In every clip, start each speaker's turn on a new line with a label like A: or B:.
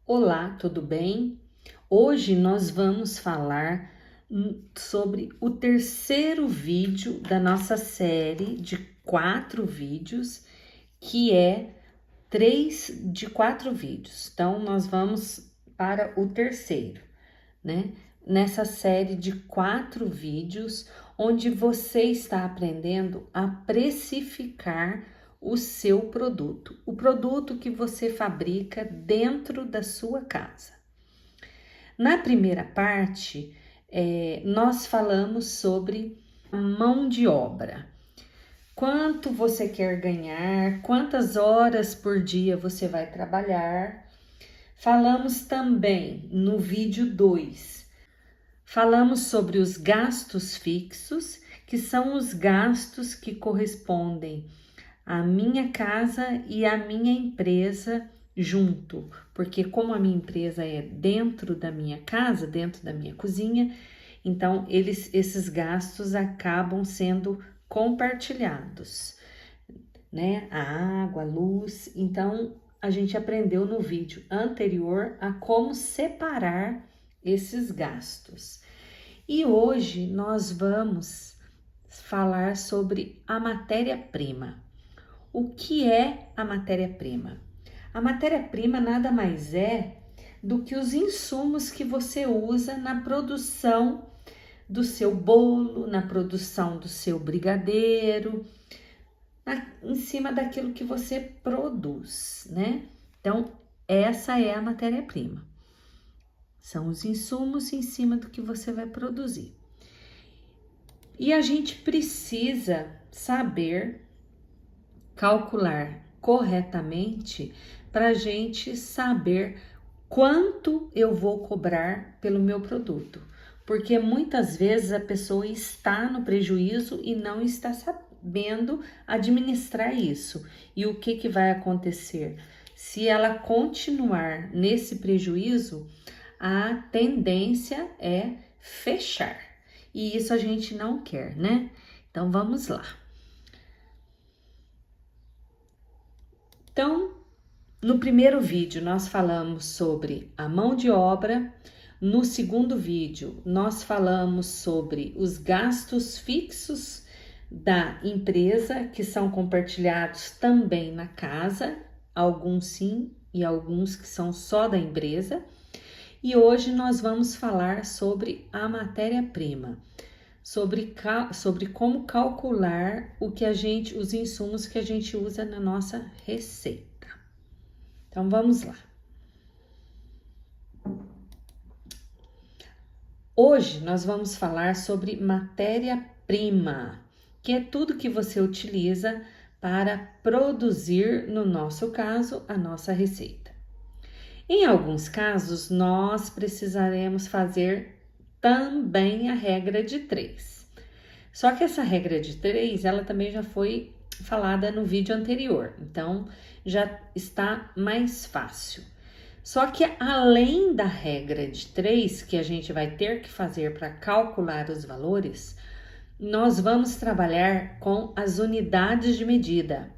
A: Olá, tudo bem? Hoje nós vamos falar sobre o terceiro vídeo da nossa série de 4 vídeos, que é 3 de 4 vídeos. Então, nós vamos para o terceiro, né? Nessa série de 4 vídeos, onde você está aprendendo a precificar o seu produto, o produto que você fabrica dentro da sua casa. Na primeira parte, nós falamos sobre a mão de obra. Quanto você quer ganhar, quantas horas por dia você vai trabalhar. Falamos também no vídeo 2, falamos sobre os gastos fixos, que são os gastos que correspondem à minha casa e à minha empresa junto, porque como a minha empresa é dentro da minha casa, dentro da minha cozinha, então esses gastos acabam sendo compartilhados, né? A água, a luz. Então a gente aprendeu no vídeo anterior a como separar esses gastos. E hoje nós vamos falar sobre a matéria-prima. O que é a matéria-prima? A matéria-prima nada mais é do que os insumos que você usa na produção do seu bolo, na produção do seu brigadeiro, em cima daquilo que você produz, né? Então, essa é a matéria-prima. São os insumos em cima do que você vai produzir. E a gente precisa saber calcular corretamente para a gente saber quanto eu vou cobrar pelo meu produto. Porque muitas vezes a pessoa está no prejuízo e não está sabendo administrar isso. E o que vai acontecer? Se ela continuar nesse prejuízo, a tendência é fechar. E isso a gente não quer, né? Então vamos lá. Então, no primeiro vídeo nós falamos sobre a mão de obra. No segundo vídeo nós falamos sobre os gastos fixos da empresa, que são compartilhados também na casa, alguns sim e alguns que são só da empresa. E hoje nós vamos falar sobre a matéria-prima, sobre como calcular os insumos que a gente usa na nossa receita. Então vamos lá. Hoje nós vamos falar sobre matéria-prima, que é tudo que você utiliza para produzir, no nosso caso, a nossa receita. Em alguns casos, nós precisaremos fazer também a regra de 3. Só que essa regra de 3, ela também já foi falada no vídeo anterior, então já está mais fácil. Só que além da regra de 3, que a gente vai ter que fazer para calcular os valores, nós vamos trabalhar com as unidades de medida,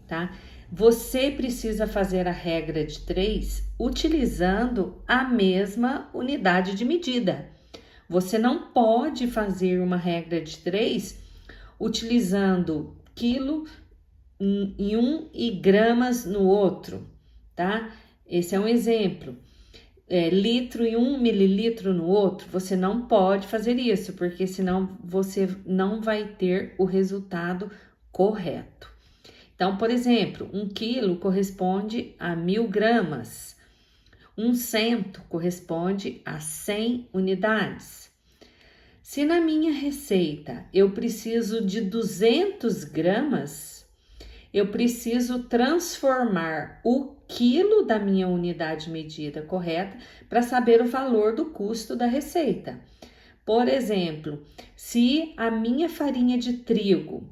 A: tá? Você precisa fazer a regra de 3 utilizando a mesma unidade de medida. Você não pode fazer uma regra de 3 utilizando quilo em um e gramas no outro, tá? Esse é um exemplo. Litro e 1 mililitro no outro, você não pode fazer isso, porque senão você não vai ter o resultado correto. Então, por exemplo, 1 quilo corresponde a 1000 gramas, 1 cento corresponde a 100 unidades. Se na minha receita eu preciso de 200 gramas, eu preciso transformar o quilo da minha unidade medida correta para saber o valor do custo da receita. Por exemplo, se a minha farinha de trigo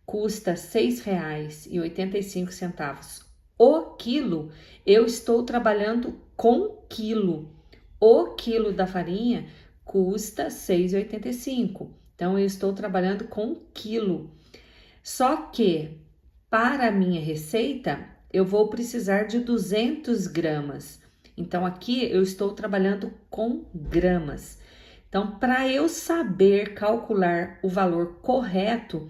A: custa R$ 6,85 o quilo, eu estou trabalhando com quilo. O quilo da farinha custa R$ 6,85. Então, eu estou trabalhando com quilo. Só que, para a minha receita, eu vou precisar de 200 gramas. Então, aqui eu estou trabalhando com gramas. Então, para eu saber calcular o valor correto,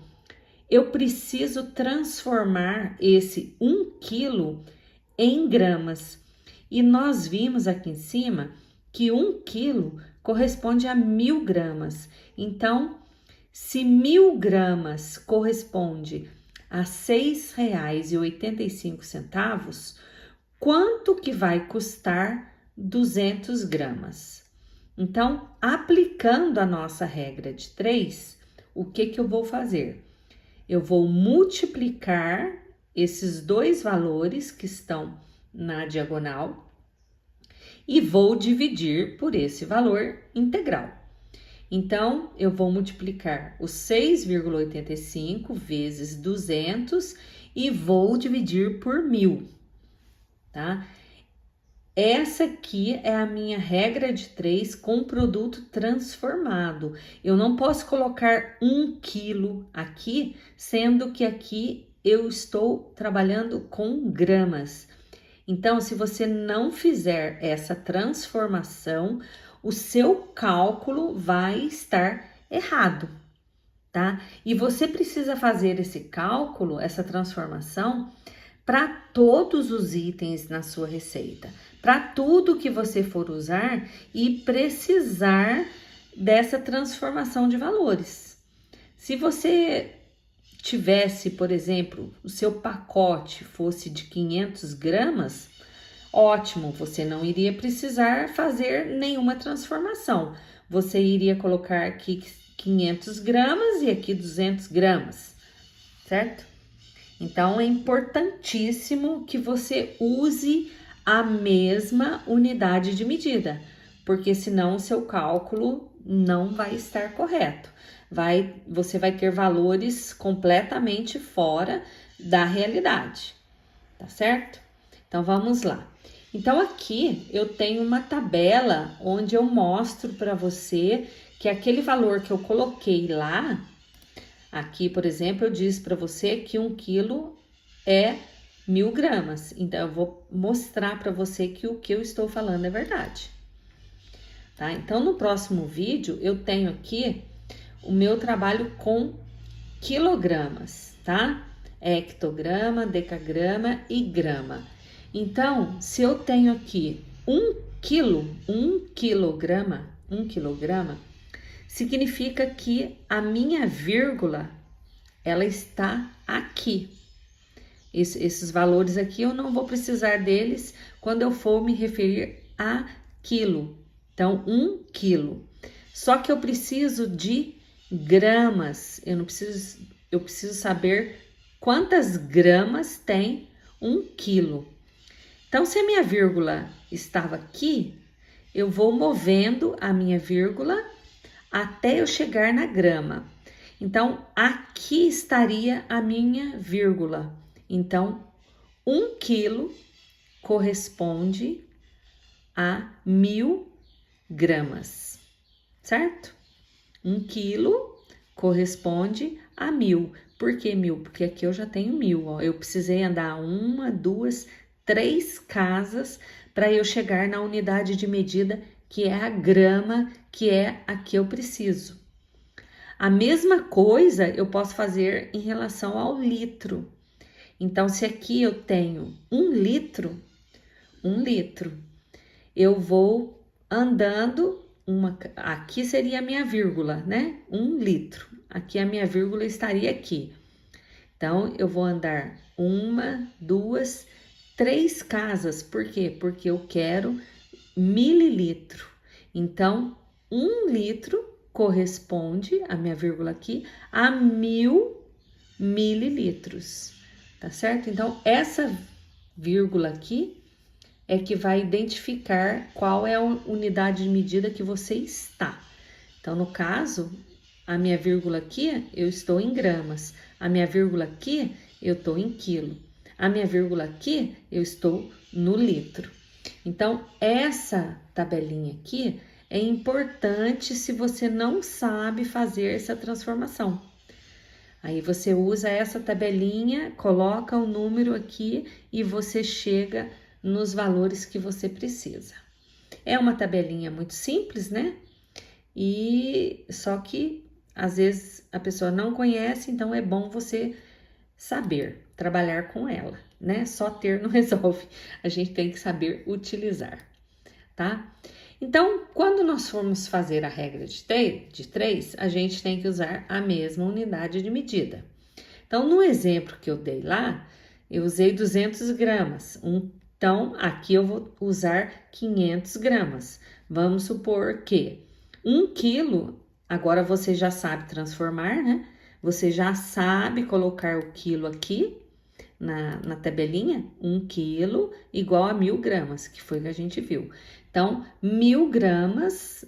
A: eu preciso transformar esse 1 quilo em gramas. E nós vimos aqui em cima que 1 quilo corresponde a 1.000 gramas. Então, se 1.000 gramas corresponde a R$ 6,85, quanto que vai custar 200 gramas? Então, aplicando a nossa regra de 3, o que eu vou fazer? Eu vou multiplicar esses dois valores que estão na diagonal e vou dividir por esse valor integral. Então, eu vou multiplicar os 6,85 vezes 200 e vou dividir por 1.000, tá? Essa aqui é a minha regra de 3 com produto transformado. Eu não posso colocar 1 quilo aqui, sendo que aqui eu estou trabalhando com gramas. Então, se você não fizer essa transformação, o seu cálculo vai estar errado, tá? E você precisa fazer esse cálculo, essa transformação, para todos os itens na sua receita, para tudo que você for usar e precisar dessa transformação de valores. Se você tivesse, por exemplo, o seu pacote fosse de 500 gramas, ótimo, você não iria precisar fazer nenhuma transformação. Você iria colocar aqui 500 gramas e aqui 200 gramas, certo? Então, é importantíssimo que você use a mesma unidade de medida, porque senão o seu cálculo não vai estar correto. Você vai ter valores completamente fora da realidade, tá certo? Então, vamos lá. Então, aqui eu tenho uma tabela onde eu mostro para você que aquele valor que eu coloquei lá, aqui, por exemplo, eu disse para você que 1 quilo é 1.000 gramas. Então, eu vou mostrar para você que o que eu estou falando é verdade. Tá? Então, no próximo vídeo, eu tenho aqui o meu trabalho com quilogramas, tá? Hectograma, decagrama e grama. Então, se eu tenho aqui 1 quilograma, significa que a minha vírgula, ela está aqui. Esses valores aqui eu não vou precisar deles quando eu for me referir a quilo. Então, 1 quilo. Só que eu preciso de gramas. Eu preciso saber quantas gramas tem 1 quilo. Então, se a minha vírgula estava aqui, eu vou movendo a minha vírgula até eu chegar na grama. Então, aqui estaria a minha vírgula. Então, 1 quilo corresponde a 1.000 gramas, certo? 1 quilo corresponde a 1.000. Por que 1.000? Porque aqui eu já tenho 1.000, ó. Eu precisei andar 1, 2, 3 casas para eu chegar na unidade de medida que é a grama, que é a que eu preciso. A mesma coisa eu posso fazer em relação ao litro. Então, se aqui eu tenho 1 litro, eu vou andando, aqui seria a minha vírgula, né? 1 litro. Aqui a minha vírgula estaria aqui. Então, eu vou andar 1, 2, 3 casas. Por quê? Porque eu quero mililitro. Então, 1 litro corresponde, a minha vírgula aqui, a 1.000 mililitros. Tá certo? Então, essa vírgula aqui é que vai identificar qual é a unidade de medida que você está. Então, no caso, a minha vírgula aqui, eu estou em gramas. A minha vírgula aqui, eu estou em quilo. A minha vírgula aqui, eu estou no litro. Então, essa tabelinha aqui é importante se você não sabe fazer essa transformação. Aí você usa essa tabelinha, coloca o número aqui e você chega nos valores que você precisa. É uma tabelinha muito simples, né? E só que às vezes a pessoa não conhece, então é bom você saber trabalhar com ela, né? Só ter não resolve. A gente tem que saber utilizar, tá? Então, quando nós formos fazer a regra de 3, a gente tem que usar a mesma unidade de medida. Então, no exemplo que eu dei lá, eu usei 200 gramas. Então, aqui eu vou usar 500 gramas. Vamos supor que 1 quilo, agora você já sabe transformar, né? Você já sabe colocar o quilo aqui na tabelinha. 1 quilo igual a 1.000 gramas, que foi o que a gente viu. Então, 1.000 gramas,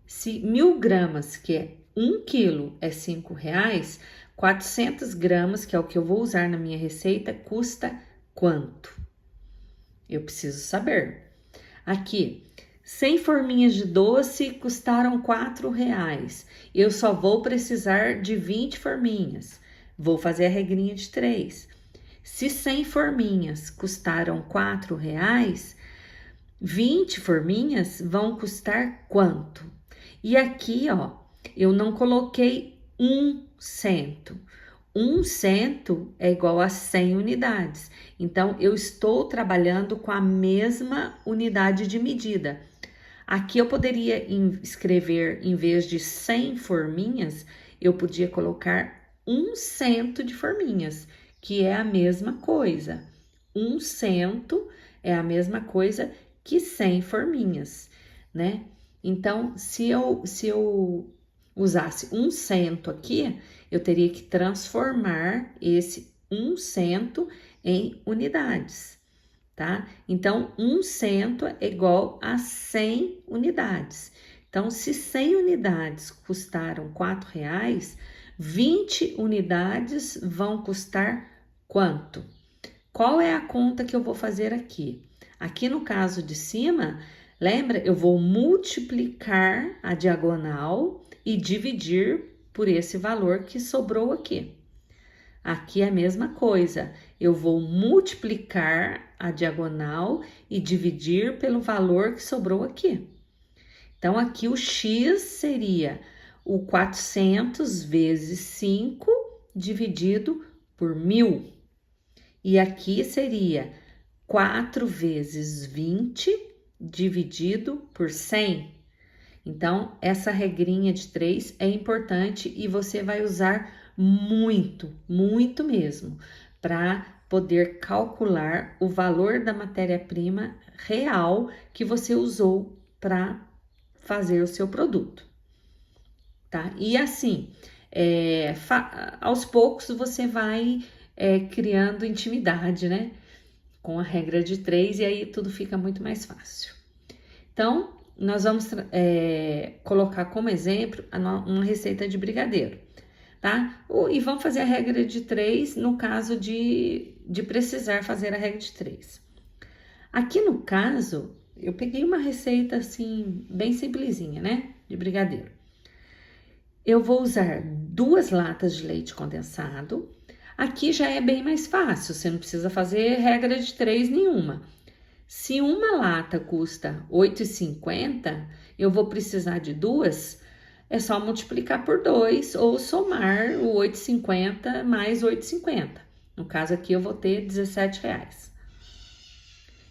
A: se 1.000 gramas, que é 1 quilo, é R$5, 400 gramas, que é o que eu vou usar na minha receita, custa quanto? Eu preciso saber. Aqui, 100 forminhas de doce custaram R$4. Eu só vou precisar de 20 forminhas. Vou fazer a regrinha de 3. Se 100 forminhas custaram R$4, 20 forminhas vão custar quanto? E aqui, ó, eu não coloquei 1 cento. 1 cento é igual a 100 unidades. Então, eu estou trabalhando com a mesma unidade de medida. Aqui eu poderia escrever, em vez de 100 forminhas, eu podia colocar 1 cento de forminhas, que é a mesma coisa. 1 cento é a mesma coisa que 100 forminhas, né? Então, se eu usasse 1 cento aqui, eu teria que transformar esse 1 cento em unidades, tá? Então, 1 cento é igual a 100 unidades. Então, se 100 unidades custaram R$4, 20 unidades vão custar quanto? Qual é a conta que eu vou fazer aqui? Aqui no caso de cima, lembra? Eu vou multiplicar a diagonal e dividir por esse valor que sobrou aqui. Aqui é a mesma coisa. Eu vou multiplicar a diagonal e dividir pelo valor que sobrou aqui. Então, aqui o x seria o 400 vezes 5 dividido por 1.000. E aqui seria 4 vezes 20 dividido por 100. Então, essa regrinha de 3 é importante e você vai usar muito, muito mesmo, para poder calcular o valor da matéria-prima real que você usou para fazer o seu produto, tá? E assim, aos poucos você vai criando intimidade, né? Com a regra de 3 e aí tudo fica muito mais fácil. Então, nós vamos colocar como exemplo uma receita de brigadeiro, tá? E vamos fazer a regra de 3 no caso de precisar fazer a regra de 3. Aqui no caso, eu peguei uma receita assim, bem simplesinha, né? De brigadeiro. Eu vou usar 2 latas de leite condensado. Aqui já é bem mais fácil, você não precisa fazer regra de 3 nenhuma. Se uma lata custa R$8,50, eu vou precisar de 2, é só multiplicar por 2 ou somar o R$8,50 mais R$8,50. No caso aqui eu vou ter R$17.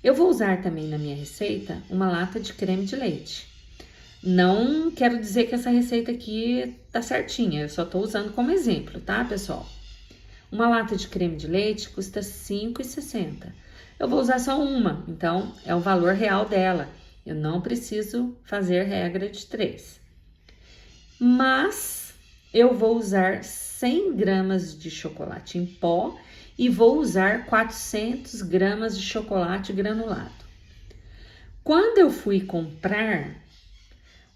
A: Eu vou usar também na minha receita uma lata de creme de leite. Não quero dizer que essa receita aqui tá certinha, eu só tô usando como exemplo, tá, pessoal? Uma lata de creme de leite custa R$5,60. Eu vou usar só uma, então é o valor real dela. Eu não preciso fazer regra de 3. Mas eu vou usar 100 gramas de chocolate em pó e vou usar 400 gramas de chocolate granulado. Quando eu fui comprar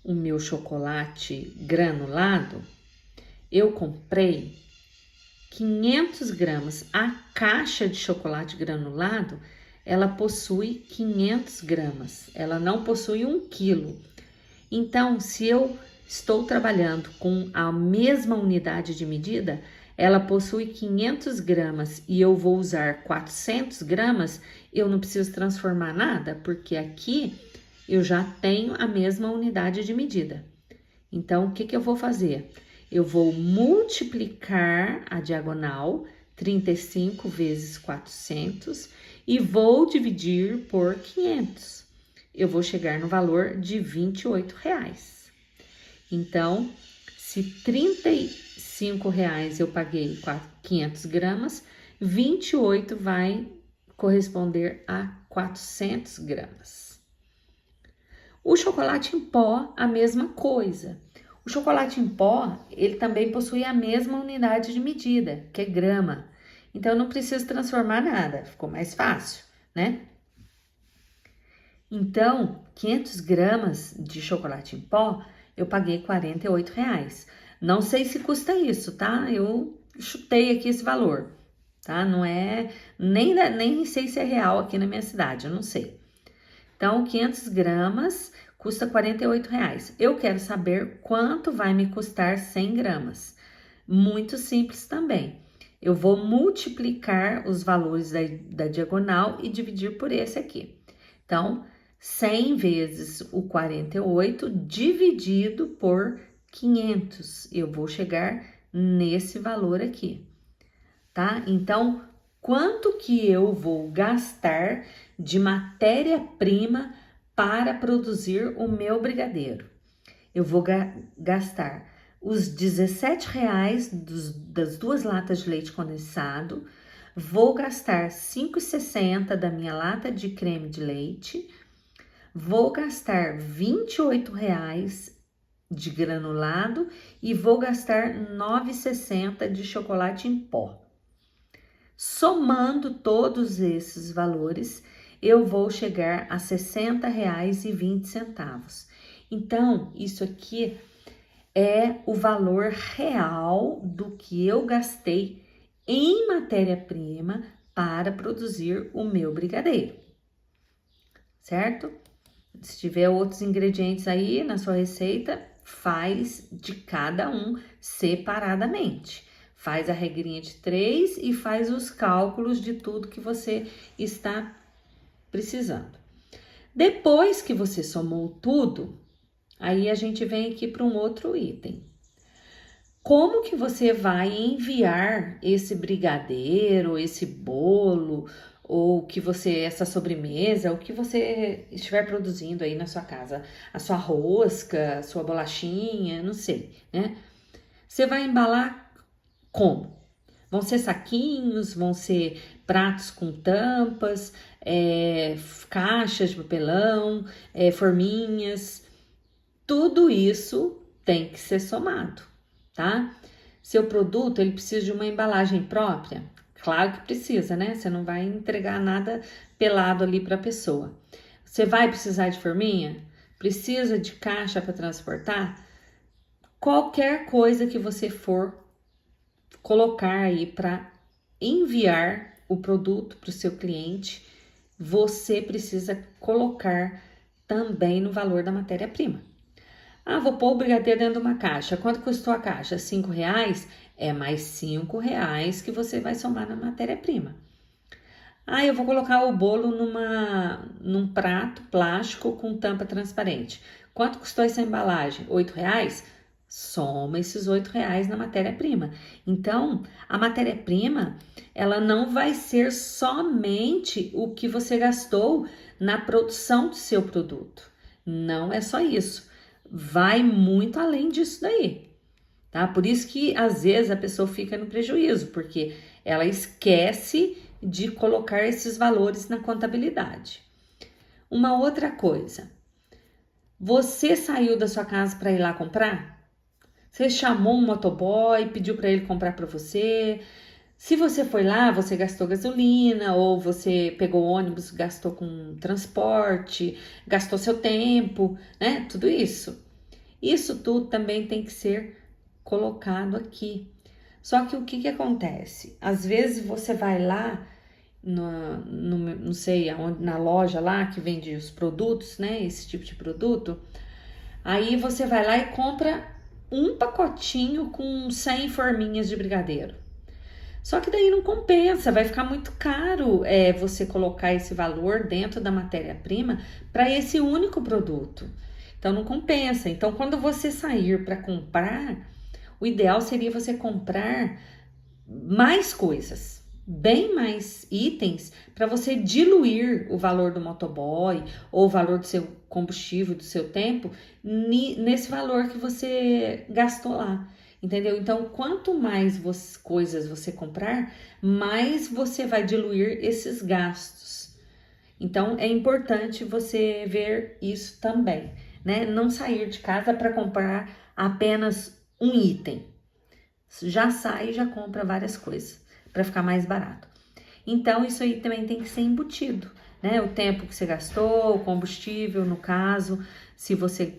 A: o meu chocolate granulado, eu comprei 500 gramas. A caixa de chocolate granulado, ela possui 500 gramas. Ela não possui 1 quilo. Então, se eu estou trabalhando com a mesma unidade de medida, ela possui 500 gramas e eu vou usar 400 gramas, eu não preciso transformar nada, porque aqui eu já tenho a mesma unidade de medida. Então, o que eu vou fazer? Eu vou multiplicar a diagonal, 35 vezes 400, e vou dividir por 500. Eu vou chegar no valor de R$28. Então, se R$35 eu paguei 500 gramas, 28 vai corresponder a 400 gramas. O chocolate em pó, a mesma coisa. O chocolate em pó, ele também possui a mesma unidade de medida, que é grama. Então, eu não preciso transformar nada, ficou mais fácil, né? Então, 500 gramas de chocolate em pó, eu paguei R$48. Não sei se custa isso, tá? Eu chutei aqui esse valor, tá? Não é, nem sei se é real aqui na minha cidade, eu não sei. Então, 500 gramas custa R$48. Eu quero saber quanto vai me custar 100 gramas. Muito simples também. Eu vou multiplicar os valores da diagonal e dividir por esse aqui. Então, 100 vezes o 48 dividido por 500. Eu vou chegar nesse valor aqui, tá? Então, quanto que eu vou gastar de matéria-prima para produzir o meu brigadeiro? Eu vou gastar os R$17 das 2 latas de leite condensado, vou gastar R$5,60 da minha lata de creme de leite, vou gastar R$28 de granulado e vou gastar R$9,60 de chocolate em pó. Somando todos esses valores, eu vou chegar a R$60,20. Então, isso aqui é o valor real do que eu gastei em matéria-prima para produzir o meu brigadeiro, certo? Se tiver outros ingredientes aí na sua receita, faz de cada um separadamente. Faz a regrinha de 3 e faz os cálculos de tudo que você está precisando. Depois que você somou tudo, aí a gente vem aqui para um outro item. Como que você vai enviar esse brigadeiro, esse bolo, ou que você, essa sobremesa, o que você estiver produzindo aí na sua casa, a sua rosca, a sua bolachinha, não sei, né? Você vai embalar como? Vão ser saquinhos, vão ser pratos com tampas, caixas de papelão, forminhas. Tudo isso tem que ser somado, tá? Seu produto, ele precisa de uma embalagem própria? Claro que precisa, né? Você não vai entregar nada pelado ali para a pessoa. Você vai precisar de forminha? Precisa de caixa para transportar? Qualquer coisa que você for colocar aí para enviar o produto para o seu cliente, você precisa colocar também no valor da matéria-prima. Ah, vou pôr o brigadeiro dentro de uma caixa. Quanto custou a caixa? R$5? É mais R$5 que você vai somar na matéria-prima. Ah, eu vou colocar o bolo num prato plástico com tampa transparente. Quanto custou essa embalagem? R$8? Soma esses R$8 na matéria-prima. Então, a matéria-prima, ela não vai ser somente o que você gastou na produção do seu produto. Não é só isso. Vai muito além disso daí, tá? Por isso que às vezes a pessoa fica no prejuízo, porque ela esquece de colocar esses valores na contabilidade. Uma outra coisa, você saiu da sua casa para ir lá comprar? Você chamou um motoboy, pediu para ele comprar para você? Se você foi lá, você gastou gasolina, ou você pegou ônibus, gastou com transporte, gastou seu tempo, né? Tudo isso. Isso tudo também tem que ser colocado aqui. Só que o que acontece? Às vezes você vai lá, não sei aonde, na loja lá que vende os produtos, né? Esse tipo de produto. Aí você vai lá e compra um pacotinho com 100 forminhas de brigadeiro. Só que daí não compensa, vai ficar muito caro você colocar esse valor dentro da matéria-prima para esse único produto. Então não compensa. Então quando você sair para comprar, o ideal seria você comprar mais coisas, bem mais itens, para você diluir o valor do motoboy ou o valor do seu combustível, do seu tempo, nesse valor que você gastou lá. Entendeu? Então, quanto mais coisas você comprar, mais você vai diluir esses gastos. Então, é importante você ver isso também, né? Não sair de casa para comprar apenas um item. Já sai e já compra várias coisas para ficar mais barato. Então, isso aí também tem que ser embutido, né? O tempo que você gastou, o combustível, no caso, se você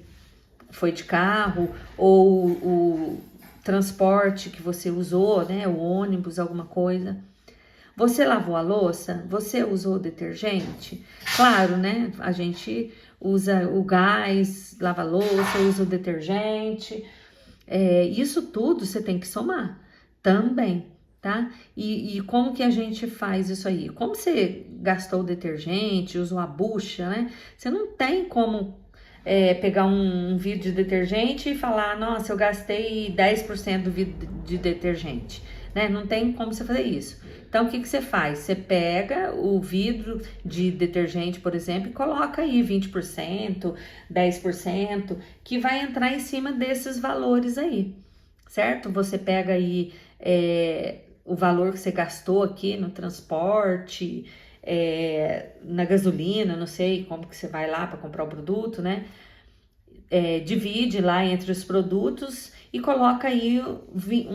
A: foi de carro, ou o transporte que você usou, né? O ônibus, alguma coisa. Você lavou a louça? Você usou detergente? Claro, né? A gente usa o gás, lava a louça, usa o detergente. Isso tudo você tem que somar também, tá? E como que a gente faz isso aí? Como você gastou o detergente, usou a bucha, né? Você não tem como pegar um vidro de detergente e falar, nossa, eu gastei 10% do vidro de detergente, né? Não tem como você fazer isso. Então, o que você faz? Você pega o vidro de detergente, por exemplo, e coloca aí 20%, 10%, que vai entrar em cima desses valores aí, certo? Você pega aí o valor que você gastou aqui no transporte, na gasolina, não sei como que você vai lá para comprar o produto, né? Divide lá entre os produtos e coloca aí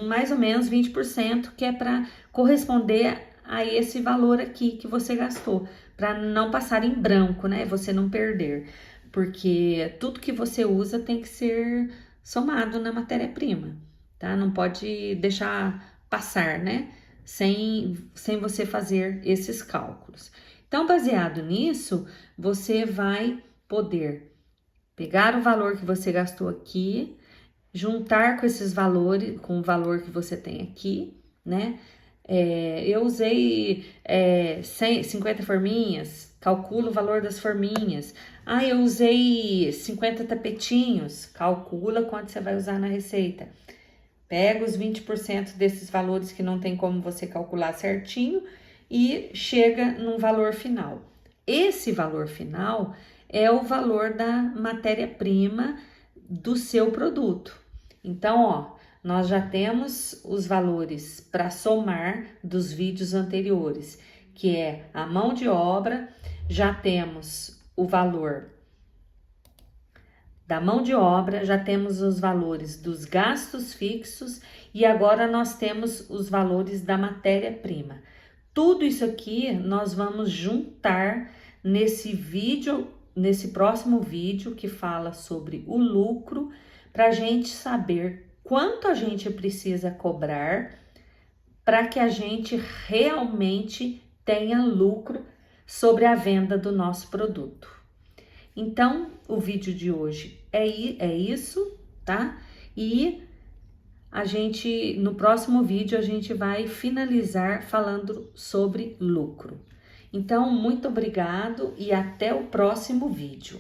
A: mais ou menos 20%, que é para corresponder a esse valor aqui que você gastou, para não passar em branco, né? Você não perder, porque tudo que você usa tem que ser somado na matéria-prima, tá? Não pode deixar passar, né? Sem você fazer esses cálculos. Então, baseado nisso, você vai poder pegar o valor que você gastou aqui, juntar com esses valores, com o valor que você tem aqui, né? Eu usei 50 forminhas, calcula o valor das forminhas. Eu usei 50 tapetinhos, calcula quanto você vai usar na receita. Pega os 20% desses valores que não tem como você calcular certinho e chega num valor final. Esse valor final é o valor da matéria-prima do seu produto. Então, ó, nós já temos os valores para somar dos vídeos anteriores, que é a mão de obra, já temos o valor da mão de obra, já temos os valores dos gastos fixos e agora nós temos os valores da matéria-prima. Tudo isso aqui nós vamos juntar nesse vídeo, nesse próximo vídeo que fala sobre o lucro, para a gente saber quanto a gente precisa cobrar para que a gente realmente tenha lucro sobre a venda do nosso produto. Então, o vídeo de hoje é isso, tá? E no próximo vídeo, a gente vai finalizar falando sobre lucro. Então, muito obrigado e até o próximo vídeo.